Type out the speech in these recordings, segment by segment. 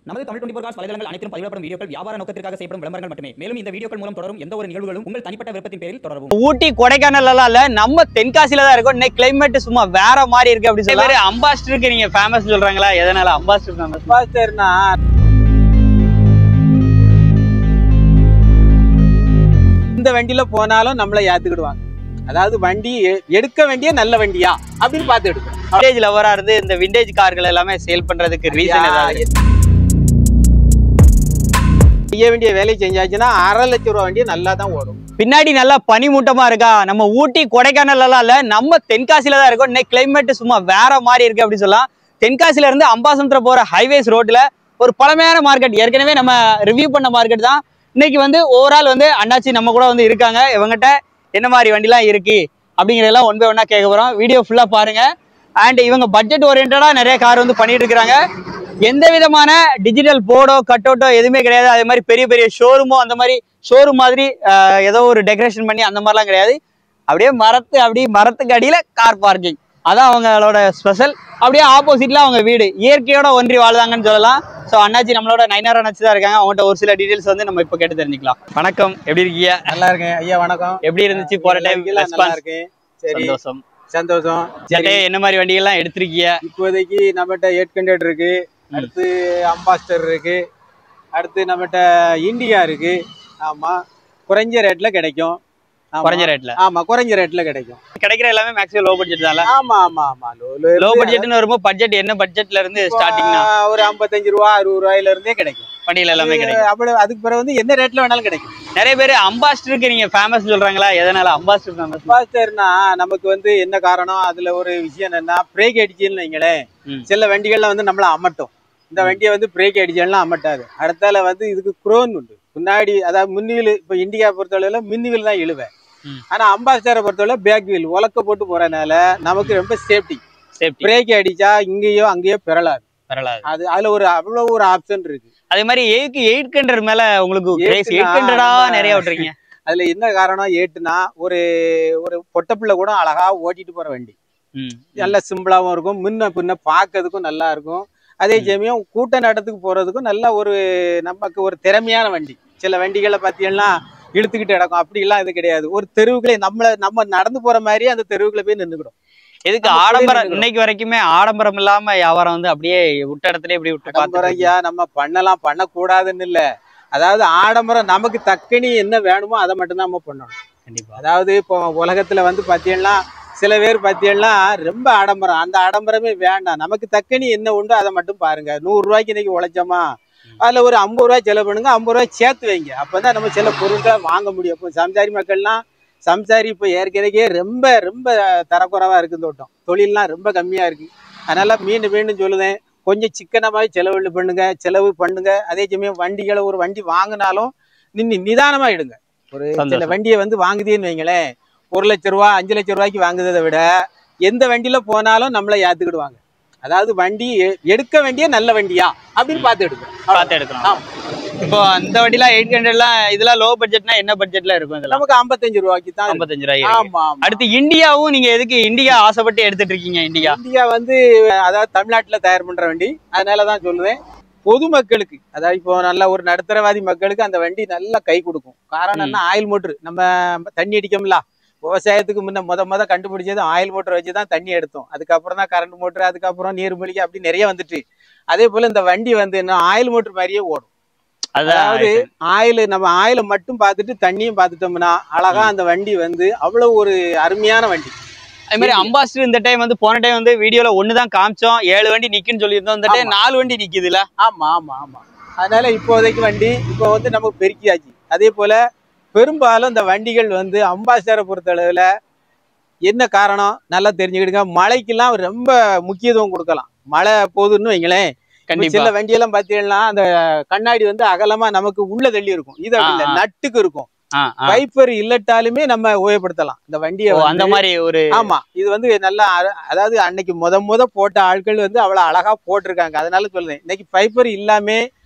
நமது தமிழ் 24 காஸ் வலைதளங்கள் அனைத்தும் பதிவிடப்படும் வீடியோக்கள் வியாபார நோக்கத்திற்காக செய்யப்படும் விளம்பரங்கள் மட்டுமே. மேலும் இந்த வீடியோக்கள் மூலம் தொடரும் எந்த ஒரு நிகழ்வுகளும் உங்கள் தனிப்பட்ட விருப்பத்தின் பேரில் தொடரவும். ஊட்டி கொடைக்கானல் எல்லாம் இல்ல, நம்ம தென்காசியில தான் இருக்கும். இன்னைக்கு கிளைமேட் சும்மா வேற மாதிரி இருக்கு அப்படி சொல்லி அம்பாஸ்டருக்கு நீங்க ஃபேமஸ் சொல்றாங்களா? எதனால அம்பாஸ்டர் ஃபேமஸ்? அம்பாஸ்டர்னா இந்த வண்டியில போனாலும் நம்மளை ஏத்துக்கிடுவாங்க. அதாவது வண்டி எடுக்க வேண்டிய நல்ல வண்டியா அப்படின்னு பார்த்து எடுக்கும். விண்டேஜ் லவரா இருந்து இந்த விண்டேஜ் கார்கள் எல்லாமே சேல் பண்றதுக்கு ரீசன் ஏதாவது? செய்ய வேண்டிய வேலையை செஞ்சாச்சுன்னா 1.5 லட்சம் ரூபா வண்டி நல்லா தான் ஓடும். பின்னாடி நல்லா பனிமூட்டமா இருக்கா? நம்ம ஊட்டி கொடைக்கானல் எல்லாம் இல்ல, நம்ம தென்காசியில தான் இருக்கும். இன்னைக்கு கிளைமேட் சும்மா வேற மாதிரி இருக்கு அப்படி சொல்லலாம். தென்காசில இருந்து அம்பாசமுத்திரம் போற ஹைவேஸ் ரோட்ல ஒரு பழமையான மார்க்கெட், ஏற்கனவே நம்ம ரிவ்யூ பண்ண மார்க்கெட் தான். இன்னைக்கு வந்து ஓவரால் வந்து அண்ணாச்சி நம்ம கூட வந்து இருக்காங்க. இவங்ககிட்ட என்ன மாதிரி வண்டிலாம் இருக்கு அப்படிங்கிறதெல்லாம் ஒன் பை ஒன்னா கேட்க போறோம். வீடியோ ஃபுல்லா பாருங்க. அண்ட் இவங்க பட்ஜெட் ஓரியன்டா நிறைய கார் வந்து பண்ணிட்டு இருக்காங்க. எந்த விதமான டிஜிட்டல் போர்டோ கட் அவுட்டோ எதுவுமே கிடையாது. அதே மாதிரி பெரிய பெரிய ஷோரூமோ அந்த மாதிரி ஷோரூம் மாதிரி ஏதோ ஒரு டெக்கரேஷன் பண்ணி அந்த மாதிரிலாம் கிடையாது. அப்படியே மரத்துக்கு அடியில கார் பார்க்கிங், அதான் அவங்களோட ஸ்பெஷல். அப்படியே ஆப்போசிட்ல அவங்க வீடு, இயற்கையோட ஒன்றி வாழ்தாங்கன்னு சொல்லலாம். ஸோ அண்ணாச்சி நம்மளோட நைனார் அண்ணாச்சி தான் இருக்காங்க. அவங்கள்ட்ட ஒரு சில டீடைல்ஸ் வந்து நம்ம இப்போ கேட்டு தெரிஞ்சுக்கலாம். வணக்கம், எப்படி இருக்கீங்க? நல்லா இருக்கேன் ஐயா, வணக்கம். எப்படி இருந்துச்சு போற டைம்? நல்லா இருக்கேன். சரி, சந்தோஷம். சரி, என்ன மாதிரி வண்டிகள்லாம் எடுத்திருக்கீங்க? இப்போதைக்கு நம்மகிட்ட 800 இருக்கு, அடுத்து அம்பாஸ்டர் இருக்கு, அடுத்து நம்மகிட்ட இண்டிகா இருக்கு. ஆமா, குறைஞ்ச ரேட்ல கிடைக்கும். குறைஞ்ச ரேட்ல? ஆமா, குறைஞ்ச ரேட்ல கிடைக்கும். கிடைக்கிற எல்லாமே மேக்ஸிமம் லோ பட்ஜெட் தான். ஆமா ஆமா ஆமா, லோ பட்ஜெட்னு வரும்போது பட்ஜெட் என்ன பட்ஜெட்ல இருந்து ஸ்டார்டிங்னா? ஒரு 55 ரூபா 60 ரூபாயில இருந்தே கிடைக்கும். வண்டியில எல்லாமே கிடைக்கும். அப்படி அதுக்கு பிறகு வந்து எந்த ரேட்ல வேணாலும் கிடைக்கும். நிறைய பேர் அம்பாஸ்டருக்கு நீங்க ஃபேமஸ் சொல்றாங்களா? எதனால அம்பாஸ்டர் ஃபேமஸ்? அம்பாஸ்டர்னா நமக்கு வந்து என்ன காரணம், அதுல ஒரு விஷயம் என்னன்னா, பிரேக் அடிச்சுன்னு வைங்களேன், சில வண்டிகள்ல வந்து நம்மள அமட்டும். இந்த வண்டியை வந்து பிரேக் அடிச்சேன்னா அமட்டாது. அடுத்தால வந்து இதுக்கு குரோன் உண்டு முன்னாடி, அதாவது முன்வீல். இப்ப இண்டிகா பொறுத்தளவுல மின்வீல் தான் இழுவேன். ஆனா அம்பாஸ்டரை பொறுத்தவரை பேக் வீல் உலக்க போட்டு போறதுனால நமக்கு ரொம்ப சேஃப்டி. பிரேக் அடிச்சா இங்கேயோ அங்கேயோ பெறலாது. அது அதுல ஒரு அவ்வளவு ஒரு ஆப்ஷன் இருக்கு. அதே மாதிரி 800 மேல உங்களுக்கு 800 நிறைய விட்டுறீங்க. அதுல என்ன காரணம், 8னா ஒரு ஒரு பொட்டப்பிள்ளை கூட அழகா ஓட்டிட்டு போற வண்டி. நல்ல சிம்பிளாவும் இருக்கும், முன்ன பின்ன பாக்கிறதுக்கும் நல்லா இருக்கும். அதே சமயம் கூட்ட நடத்துக்கு போறதுக்கும் நல்ல ஒரு நமக்கு ஒரு திறமையான வண்டி. சில வண்டிகளை பார்த்தீங்கன்னா இழுத்துக்கிட்டு கிடக்கும், அப்படி எல்லாம் இது கிடையாது. ஒரு தெருவுக்குள்ளே நம்ம நடந்து போற மாதிரியே அந்த தெருவுக்குள்ள போய் நின்றுக்கிடும். எதுக்கு ஆடம்பரம்? இன்னைக்கு வரைக்குமே ஆடம்பரம் இல்லாம வியாபாரம் வந்து அப்படியே விட்ட இடத்துல இப்படி விட்டு ஆடம்பரையா நம்ம பண்ணலாம், பண்ணக்கூடாதுன்னு இல்ல. அதாவது ஆடம்பரம் நமக்கு தக்கனி என்ன வேணுமோ அதை மட்டும்தான் நம்ம பண்ணணும். கண்டிப்பா. அதாவது இப்போ உலகத்துல வந்து பாத்தீங்கன்னா சில பேர் பாத்தீங்கன்னா ரொம்ப ஆடம்பரம், அந்த ஆடம்பரமே வேண்டாம். நமக்கு தக்கனி என்ன உண்டோ அதை மட்டும் பாருங்க. 100 ரூபாய்க்கு இன்னைக்கு உழைச்சோமா, அதுல ஒரு 50 ரூபாய் செலவு பண்ணுங்க, 50 ரூபாய் சேர்த்து வைங்க. அப்பதான் நம்ம சில பொருட்களை வாங்க முடியும். இப்போ சம்சாரி மக்கள்லாம் இப்போ ஏற்கனவே ரொம்ப ரொம்ப தரக்குறைவா இருக்கு. தோட்டம் தொழில்லாம் ரொம்ப கம்மியா இருக்கு. அதனால மீண்டும் சொல்லுதேன், கொஞ்சம் சிக்கனமாவே செலவு பண்ணுங்க. அதே சமயம் வண்டிகளை ஒரு வண்டி வாங்கினாலும் நிதானமா எடுங்க. ஒரு சில வண்டியை வந்து வாங்குதேன்னு வைங்களேன், 1 லட்சம் ரூபா 5 லட்சம் ரூபாய்க்கு வாங்குறதை விட எந்த வண்டியில போனாலும் நம்மளை ஏத்துக்கிடுவாங்க. அதாவது வண்டி எடுக்க வேண்டிய நல்ல வண்டியா அப்படின்னு பார்த்து எடுக்கணும். இப்போ அந்த வண்டிலாம் 800 இதெல்லாம் லோ பட்ஜெட்னா என்ன பட்ஜெட்ல இருக்கும்? நமக்கு 55 ரூபாய்க்கு தான். 55 ரூபாய். ஆமா. அடுத்து இண்டிகாவும் நீங்க எதுக்கு இண்டிகா ஆசைப்பட்டு எடுத்துட்டு இருக்கீங்க? இண்டிகா வந்து அதாவது தமிழ்நாட்டுல தயார் பண்ற வண்டி. அதனாலதான் சொல்லுவேன், பொதுமக்களுக்கு, அதாவது இப்போ நல்ல ஒரு நடுத்தரவாதி மக்களுக்கு அந்த வண்டி நல்லா கை கொடுக்கும். காரணம் என்ன, ஆயில் மோட்டர். நம்ம தண்ணி அடிக்கோம்ல, விவசாயத்துக்கு முத கண்டுபிடிச்சது ஆயில் மோட்டர் வச்சுதான் தண்ணி எடுத்தோம். அதுக்கப்புறம் தான் கரண்ட் மோட்டர், அதுக்கப்புறம் நீர்மூழ்கி, அப்படி நிறைய வந்துட்டு. அதே போல இந்த வண்டி வந்து என்ன ஆயில் மோட்டர் மாதிரியே ஓடும். அதாவது நம்ம ஆயில மட்டும் பார்த்துட்டு தண்ணியும் பார்த்துட்டோம்னா அழகா அந்த வண்டி வந்து அவ்வளவு ஒரு அருமையான வண்டி. அதே மாதிரி அம்பாஸ்டர் இந்த டைம் வந்து போன டைம் வந்து வீடியோல 1 தான் காமிச்சோம், 7 வண்டி நிக்குன்னு சொல்லியிருந்தோம். இந்த டைம் 4 வண்டி நிக்குதுல? ஆமா ஆமா ஆமா. அதனால இப்போதைக்கு வண்டி இப்போ வந்து நமக்கு பெருக்கியாச்சு. அதே போல பெரும்பாலும் இந்த வண்டிகள் வந்து அம்பாஸ்டரை பொறுத்தளவுல என்ன காரணம் நல்லா தெரிஞ்சுக்கிடுங்க. மழைக்கெல்லாம் ரொம்ப முக்கியத்துவம் கொடுக்கலாம். மழை போகுதுன்னு வைங்களேன், சில வண்டியெல்லாம் பாத்தீங்கன்னா அந்த கண்ணாடி வந்து அகலமா நமக்கு உள்ள தள்ளி இருக்கும். இது அப்படி இல்ல, நட்டுக்கு இருக்கும். வைப்பர் இல்லட்டாலுமே நம்ம உபயோகப்படுத்தலாம் இந்த வண்டியை. அந்த மாதிரி ஒரு ஆமா, இது வந்து நல்லா, அதாவது அன்னைக்கு முத போட்ட ஆட்கள் வந்து அவ்வளவு அழகா போட்டிருக்காங்க. அதனால சொல்றேன், இன்னைக்கு பைப்பர் இல்லாமே.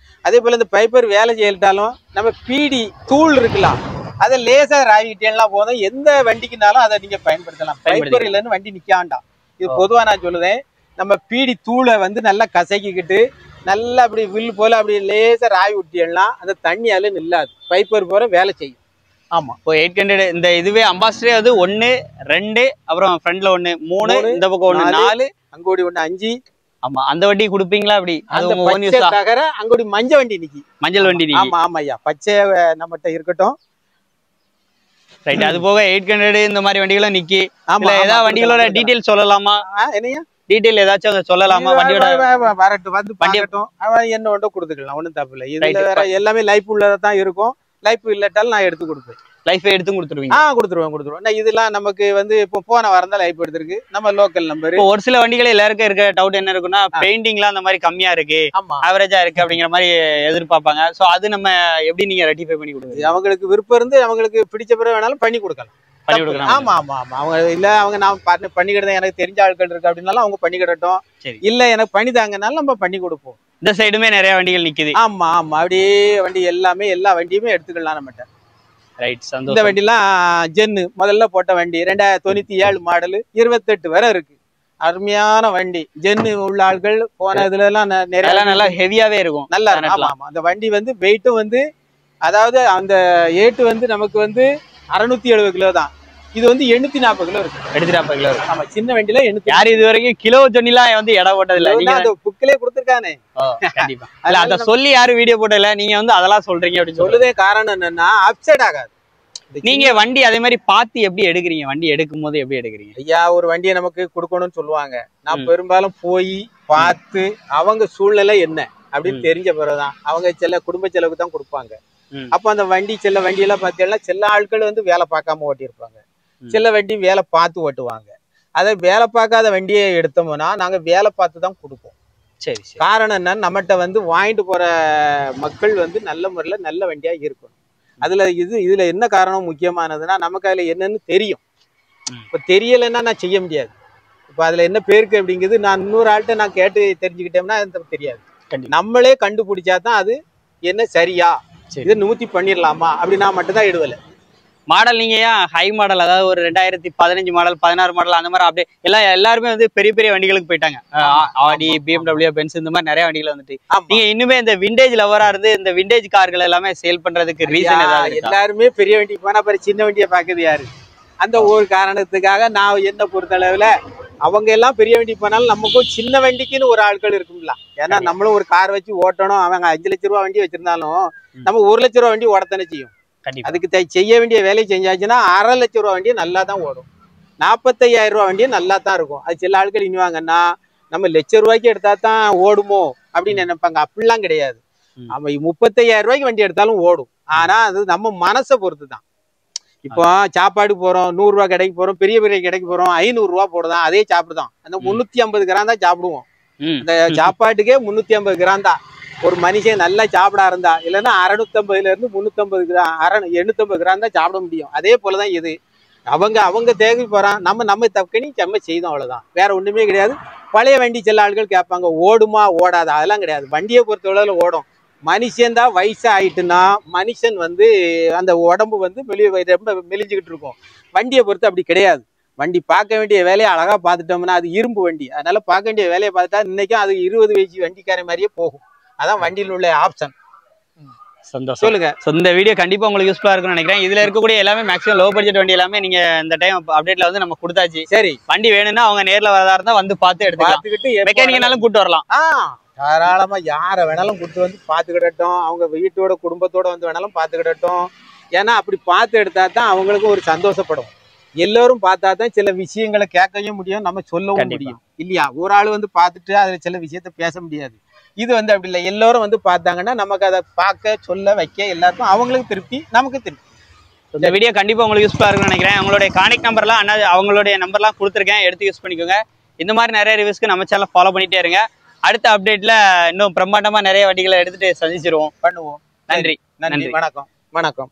அதே போல இந்த பைப்பர் வேலை செய்யட்டாலும் நம்ம பீடி தூள் இருக்கலாம், அதை லேசா ராவிக்கிட்டேன்னா போதும். எந்த வண்டிக்குனாலும் அதை நீங்க பயன்படுத்தலாம். பைப்பர் இல்லைன்னு வண்டி நிக்க வேண்டாம். இது பொதுவா நான் சொல்லுவேன், நம்ம பீடி தூளை வந்து நல்லா கசக்கிக்கிட்டு நல்லா அப்படி வில் போல அப்படி லேசா ராய் விட்டியெல்லாம் அந்த தண்ணியால நில்லாது, பைப்பர் போற வேலை செய்யும். ஆமா, இப்போ 800 இந்த இதுவே அம்பாசிடரே வந்து 1 2 அப்புறம் ஃப்ரண்ட்ல 1 3 இந்த பக்கம் 1 4 அங்கோடி 1 5. ஆமா, அந்த வண்டி கொடுப்பீங்களா அப்படி? அது உங்க ஓன் யூஸ் தகர அங்கோடி மஞ்சள் வண்டி நிக்கி. மஞ்சள் வண்டி நிக்கி. ஆமா ஆமா ஐயா, பச்சை நம்மகிட்ட இருக்கட்டும். ரைட். அது போக 800 இந்த மாதிரி வண்டிகளும் நிக்கி. இல்ல ஏதாவது வண்டிகளோட டீடைல் சொல்லலாமா? என்னையா டீடைல் ஏதாச்சும் சொல்லலாமா? வண்டியோட வரட்டும் வந்து பாக்கட்டும், அவன் என்ன ஒன்றோ கொடுத்துக்கலாம், ஒன்றும் தப்பு இல்லை. இதுல வேற எல்லாமே லைஃப் உள்ளதான் இருக்கும். லைஃப் இல்லாட்டாலும் நான் எடுத்து கொடுப்பேன். லைஃப் எடுத்து கொடுத்துருவீங்க? கொடுத்துருவேன். இதெல்லாம் நமக்கு வந்து இப்போ போன வாரம் தான் லைஃப் எடுத்திருக்கு, நம்ம லோக்கல் நம்பர். ஒரு சில வண்டிகள் எல்லாருக்கும் இருக்க டவுட் என்ன இருக்குன்னா, பெயிண்டிங்லாம் அந்த மாதிரி கம்மியா இருக்கு, ஆவரேஜா இருக்கு அப்படிங்கிற மாதிரி எதிர்பார்ப்பாங்க. சோ அது நம்ம எப்படி நீங்க ரெட்டிஃபை பண்ணி கொடுக்குறீங்க? அவங்களுக்கு விருப்பம் இருந்து அவங்களுக்கு பிடிச்ச பிறகு வேணாலும் பண்ணி கொடுக்கலாம். ஆமா ஆமா ஆமா, அவங்க இல்ல அவங்க நான் பண்ணிக்கிட்டேன், எனக்கு தெரிஞ்ச ஆட்கள் இருக்கு அப்படின்னாலும் அவங்க பண்ணிக்கிடட்டும். இல்ல எனக்கு பண்ணி தாங்கனாலும் நம்ம பண்ணி கொடுப்போம். இந்த சைடுமே நிறைய வண்டிகள் நிக்குது. ஆமா ஆமா, அப்படியே வண்டி எல்லாமே எல்லா வண்டியுமே எடுத்துக்கலாம் நம்மகிட்ட. ரைட், சந்தோஷம். இந்த வண்டிலாம் ஜென்னு முதல்ல போட்ட வண்டி 2097 மாடல் 28 வரை இருக்கு. அருமையான வண்டி. ஜென்னு உள்ள ஆட்கள் போன இதுல எல்லாம் நிறைய நல்லா ஹெவியாவே இருக்கும். நல்லா இருக்கும். ஆமா ஆமா, அந்த வண்டி வந்து வெயிட்டும் வந்து அதாவது அந்த ஏட்டு வந்து நமக்கு வந்து 670 கிலோ தான். இது வந்து 840 கிலோ இருக்கு. 840 கிலோ இருக்கு. ஆமா, சின்ன வண்டியில 800. யாரு இது வரைக்கும் கிலோ சொன்னிலாம் வந்து இடம் போட்டது இல்ல. நீங்க அந்த புக்கிலே கொடுத்திருக்கானே. கண்டிப்பா. அல்ல அத சொல்லி யாரும் வீடியோ போட்டல, நீங்க வந்து அதெல்லாம் சொல்றீங்க அப்படி சொல்லுதே. காரணம் என்னன்னா அப்செட் ஆகாது. நீங்க வண்டி அதே மாதிரி பார்த்து எப்படி எடுக்கிறீங்க? வண்டி எடுக்கும் போது எப்படி எடுக்கிறீங்க? ஐயா, ஒரு வண்டியை நமக்கு கொடுக்கணும்னு சொல்லுவாங்க. நான் பெரும்பாலும் போய் பார்த்து அவங்க சூழ்நிலை என்ன அப்படின்னு தெரிஞ்ச பிறகுதான் அவங்க குடும்ப செலவுக்கு தான் கொடுப்பாங்க. அப்ப அந்த சில வண்டியெல்லாம் பார்த்தீங்கன்னா சில ஆட்கள் வந்து வேலை பார்க்காம ஓட்டியிருப்பாங்க, சில வண்டி வேலை பார்த்து ஓட்டுவாங்க. அதை வேலை பார்க்காத வண்டியை எடுத்தோம்னா நாங்க வேலை பார்த்து தான் கொடுப்போம். சரி. காரணம் என்ன, நம்மகிட்ட வந்து வாங்கிட்டு போற மக்கள் வந்து நல்ல முறையில நல்ல வண்டியா இருக்கணும். இதுல என்ன காரணம் முக்கியமானதுன்னா, நமக்கு அதுல என்னன்னு தெரியும். இப்ப தெரியலைன்னா நான் செய்ய முடியாது. இப்ப அதுல என்ன பேருக்கு அப்படிங்கிறது நான் இன்னொரு ஆள்கிட்ட நான் கேட்டு தெரிஞ்சுக்கிட்டோம்னா தெரியாது. நம்மளே கண்டுபிடிச்சாதான் அது என்ன சரியா, இதை 100 பண்ணிடலாமா அப்படி நான் மட்டும் தான் இடுவல. மாடல் நீங்க ஏன் ஹை மாடல், அதாவது ஒரு 2015 மாடல் 16 மாடல் அந்த மாதிரி அப்படியே எல்லாருமே வந்து பெரிய பெரிய வண்டிகளுக்கு போயிட்டாங்க. ஆடி, BMW, பென்ஸ் இந்த மாதிரி நிறைய வண்டிகள் வந்துட்டு, நீங்க இன்னுமே இந்த விண்டேஜ் லவரா இருந்து இந்த விண்டேஜ் கார்கள் எல்லாமே சேல் பண்றதுக்கு ரீசன் ஏதாவது? எல்லாருமே பெரிய வண்டி போனா அப்புறம் சின்ன வண்டியை பாக்குது யாரு? அந்த ஒரு காரணத்துக்காக நான் என்ன பொறுத்தளவுல அவங்க எல்லாம் பெரிய வண்டி போனாலும் நமக்கும் சின்ன வண்டிக்குன்னு ஒரு ஆட்கள் இருக்கும்ல. ஏன்னா நம்மளும் ஒரு கார் வச்சு ஓட்டணும். அவங்க 5 லட்ச ரூபா வண்டி வச்சிருந்தாலும் நம்ம 1 லட்ச ரூபா வண்டி ஓடத்தானே செய்யும். அதுக்கு செய்ய வேண்டிய வேலையை செஞ்சாச்சுன்னா 1/2 லட்ச ரூபா வண்டியும் நல்லா தான் ஓடும். 45,000 ரூபா வண்டியும் நல்லா தான் இருக்கும். அது சில ஆட்கள் இனிவாங்கன்னா நம்ம லட்ச ரூபாய்க்கு எடுத்தா தான் ஓடுமோ அப்படின்னு நினைப்பாங்க. அப்படிலாம் கிடையாது. நம்ம 35,000 ரூபாய்க்கு வண்டி எடுத்தாலும் ஓடும். ஆனா அது நம்ம மனசை பொறுத்து தான். இப்போ சாப்பாடு போறோம், 100 ரூபா கடைக்கு போறோம், பெரிய பெரிய கடைக்கு போறோம், 500 ரூபா போடுதான், அதே சாப்பிடுதான். அந்த 350 கிராம் தான் சாப்பிடுவோம். அந்த சாப்பாட்டுக்கே 350 கிராம் தான். ஒரு மனுஷன் நல்லா சாப்பிட இருந்தா இல்லைன்னா 650 இருந்து 350 கிராம் 850 கிராம் தான் சாப்பிட முடியும். அதே போலதான் இது. அவங்க தேவை போறான், நம்ம தக்கனி செம்ம செய்தோம், அவ்வளவுதான். வேற ஒண்ணுமே கிடையாது. பழைய வண்டி சில ஆட்கள் கேட்பாங்க, ஓடுமா ஓடாது, அதெல்லாம் கிடையாது. வண்டியை பொறுத்தவரையில ஓடும். மனுஷன் தான் வயசா ஆயிட்டுன்னா மனுஷன் வந்து அந்த உடம்பு வந்து ரொம்ப மெலிஞ்சுக்கிட்டு இருக்கும். வண்டியை பொறுத்து அப்படி கிடையாது. வண்டி பார்க்க வேண்டிய வேலையை அழகா பார்த்துட்டோம்னா அது இரும்பு வண்டி, அதனால பார்க்க வேண்டிய வேலையை பார்த்துட்டா இன்னைக்கும் அது 20 வயசு வண்டிக்கார மாதிரியே போகும். அதான் வண்டியில் உள்ள ஆப்ஷன். சந்தோஷம். சொல்லுங்க. இந்த வீடியோ கண்டிப்பா உங்களுக்கு யூஸ்ஃபுல்லா இருக்கும்னு நினைக்கிறேன். இதுல இருக்கக்கூடிய எல்லாமே மேக்ஸிமம் லோ பட்ஜெட் வண்டி எல்லாமே நீங்க இந்த டைம் அப்டேட்ல வந்து நம்ம கொடுத்தாச்சு. சரி, வண்டி வேணும்னா அவங்க நேர்ல வரதா இருந்தா வந்து பார்த்து எடுத்துக்கிட்டு மெக்கானிக்னாலும் கூட்டு வரலாம். தாராளமா யாரை வேணாலும் கூட்டு வந்து பாத்துக்கிடட்டும். அவங்க வீட்டோட குடும்பத்தோட வந்து வேணாலும் பாத்துக்கிடட்டும். ஏன்னா அப்படி பார்த்து எடுத்தா தான் அவங்களுக்கும் ஒரு சந்தோஷப்படும். எல்லாரும் பார்த்தா தான் சில விஷயங்களை கேட்கவும் முடியும், நம்ம சொல்லவும் முடியும் இல்லையா? ஒரு ஆள் வந்து பார்த்துட்டு அதுல சில விஷயத்த பேச முடியாது. இது வந்து அப்படி இல்லை. எல்லாரும் வந்து பார்த்தாங்கன்னா நமக்கு அதை பார்க்க சொல்ல வைக்க எல்லாருக்கும் அவங்களுக்கு திருப்தி, நமக்கு திருப்தி. இந்த வீடியோ கண்டிப்பா உங்களுக்கு யூஸ்ஃபுல்லா இருக்கும்னு நினைக்கிறேன். அவங்களுடைய கான்டாக்ட் நம்பர்லாம் அவங்களுடைய நம்பர்லாம் கொடுத்துருக்கேன், எடுத்து யூஸ் பண்ணிக்கோங்க. இந்த மாதிரி நிறைய ரிவ்யூஸ்க்கு நம்ம சேனல் ஃபாலோ பண்ணிட்டே இருங்க. அடுத்த அப்டேட்ல இன்னும் பிரம்மாண்டமா நிறைய வண்டிகளை எடுத்துட்டு சந்திச்சிருவோம், பண்ணுவோம். நன்றி. வணக்கம்.